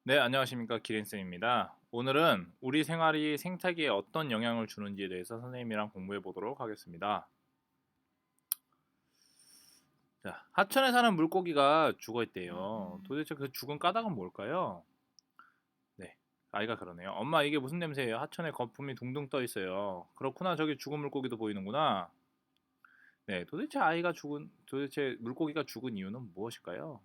네, 안녕하십니까. 기린쌤입니다. 오늘은 우리 생활이 생태계에 어떤 영향을 주는지에 대해서 선생님이랑 공부해 보도록 하겠습니다. 자, 하천에 사는 물고기가 죽어 있대요. 도대체 그 죽은 까닭은 뭘까요? 네, 아이가 그러네요. 엄마, 이게 무슨 냄새예요? 하천에 거품이 둥둥 떠 있어요. 그렇구나, 저기 죽은 물고기도 보이는구나. 네, 도대체 물고기가 죽은 이유는 무엇일까요?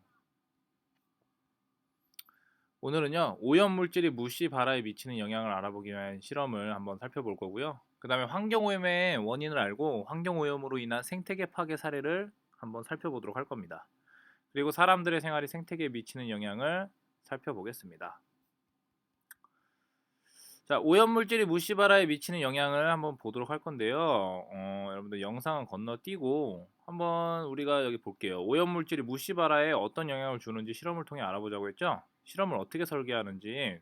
오늘은요, 오염물질이 무시 바다에 미치는 영향을 알아보기 위한 실험을 한번 살펴볼 거고요. 그 다음에 환경오염의 원인을 알고 환경오염으로 인한 생태계 파괴 사례를 한번 살펴보도록 할 겁니다. 그리고 사람들의 생활이 생태계에 미치는 영향을 살펴보겠습니다. 자, 오염물질이 무시 바다에 미치는 영향을 한번 보도록 할 건데요. 여러분들 영상은 건너뛰고 한번 우리가 여기 볼게요. 오염물질이 무시 바다에 어떤 영향을 주는지 실험을 통해 알아보자고 했죠. 실험을 어떻게 설계하는지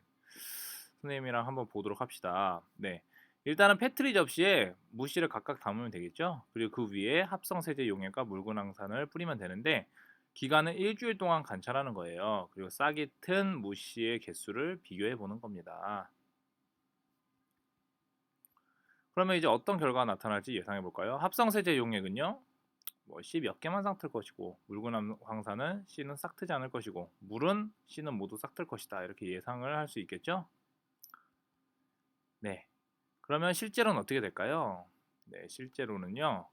선생님이랑 한번 보도록 합시다. 네. 일단은 페트리 접시에 무씨를 각각 담으면 되겠죠. 그리고 그 위에 합성세제 용액과 묽은황산을 뿌리면 되는데 기간은 일주일 동안 관찰하는 거예요. 그리고 싹이 튼 무씨의 개수를 비교해 보는 겁니다. 그러면 이제 어떤 결과가 나타날지 예상해 볼까요? 합성세제 용액은요, 뭐 C 몇 개만 싹틀 것이고, 묽은 황산은 C는 싹트지 않을 것이고, 물은 C는 모두 싹틀 것이다. 이렇게 예상을 할 수 있겠죠? 네. 그러면 실제로는 어떻게 될까요? 네, 실제로는요,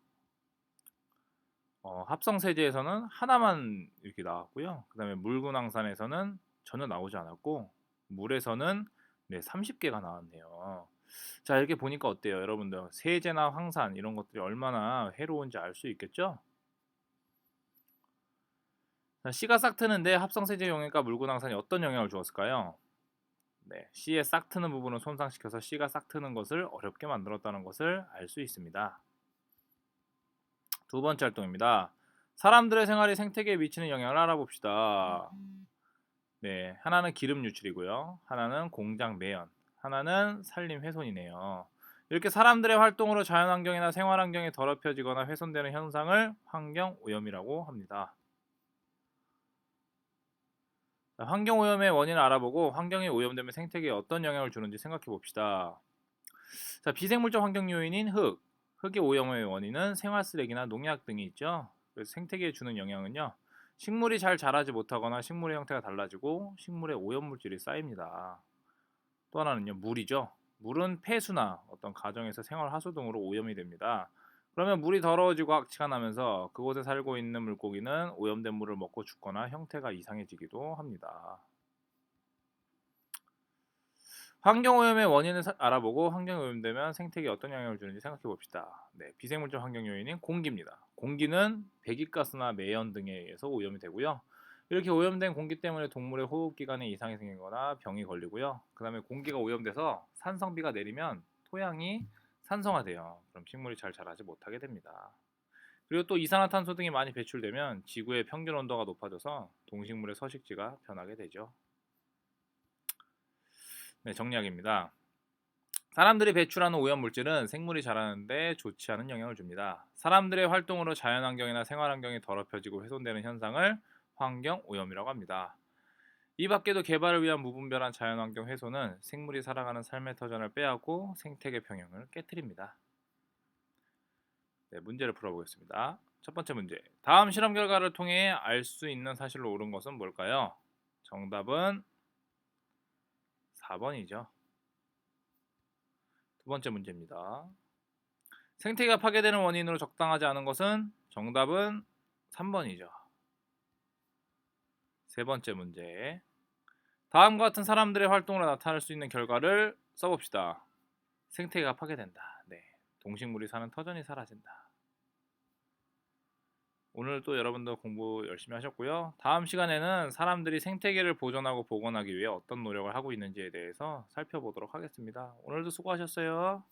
합성세제에서는 하나만 이렇게 나왔고요. 그 다음에 묽은 황산에서는 전혀 나오지 않았고, 물에서는 네, 30개가 나왔네요. 자, 이렇게 보니까 어때요, 여러분들? 세제나 황산 이런 것들이 얼마나 해로운지 알 수 있겠죠? 자, C가 싹 트는데 합성세제 용액과 묽은 황산이 어떤 영향을 주었을까요? 네, C의 싹 트는 부분을 손상시켜서 C가 싹 트는 것을 어렵게 만들었다는 것을 알 수 있습니다. 두 번째 활동입니다. 사람들의 생활이 생태계에 미치는 영향을 알아봅시다. 네, 하나는 기름 유출이고요. 하나는 공장 매연, 하나는 산림 훼손이네요. 이렇게 사람들의 활동으로 자연환경이나 생활환경이 더럽혀지거나 훼손되는 현상을 환경오염이라고 합니다. 환경오염의 원인을 알아보고 환경이 오염되면 생태계에 어떤 영향을 주는지 생각해 봅시다. 자, 비생물적 환경 요인인 흙. 흙의 오염의 원인은 생활 쓰레기나 농약 등이 있죠. 그래서 생태계에 주는 영향은요. 식물이 잘 자라지 못하거나 식물의 형태가 달라지고 식물의 오염물질이 쌓입니다. 또 하나는요, 물이죠. 물은 폐수나 어떤 가정에서 생활 하수 등으로 오염이 됩니다. 그러면 물이 더러워지고 악취가 나면서 그곳에 살고 있는 물고기는 오염된 물을 먹고 죽거나 형태가 이상해지기도 합니다. 환경오염의 원인을 알아보고 환경이 오염되면 생태계에 어떤 영향을 주는지 생각해 봅시다. 네, 비생물적 환경 요인인 공기입니다. 공기는 배기가스나 매연 등에 의해서 오염이 되고요. 이렇게 오염된 공기 때문에 동물의 호흡기관에 이상이 생기거나 병이 걸리고요. 그 다음에 공기가 오염돼서 산성비가 내리면 토양이 산성화돼요. 그럼 식물이 잘 자라지 못하게 됩니다. 그리고 또 이산화탄소 등이 많이 배출되면 지구의 평균 온도가 높아져서 동식물의 서식지가 변하게 되죠. 네, 정리하기입니다. 사람들이 배출하는 오염물질은 생물이 자라는데 좋지 않은 영향을 줍니다. 사람들의 활동으로 자연환경이나 생활환경이 더럽혀지고 훼손되는 현상을 환경오염이라고 합니다. 이 밖에도 개발을 위한 무분별한 자연환경 훼손은 생물이 살아가는 삶의 터전을 빼앗고 생태계 평형을 깨뜨립니다. 네, 문제를 풀어보겠습니다. 첫 번째 문제. 다음 실험 결과를 통해 알 수 있는 사실로 옳은 것은 뭘까요? 정답은 4번이죠. 두 번째 문제입니다. 생태계가 파괴되는 원인으로 적당하지 않은 것은 정답은 3번이죠. 세 번째 문제. 다음과 같은 사람들의 활동으로 나타날 수 있는 결과를 써봅시다. 생태계가 파괴된다. 네. 동식물이 사는 터전이 사라진다. 오늘 또 여러분들 공부 열심히 하셨고요. 다음 시간에는 사람들이 생태계를 보존하고 복원하기 위해 어떤 노력을 하고 있는지에 대해서 살펴보도록 하겠습니다. 오늘도 수고하셨어요.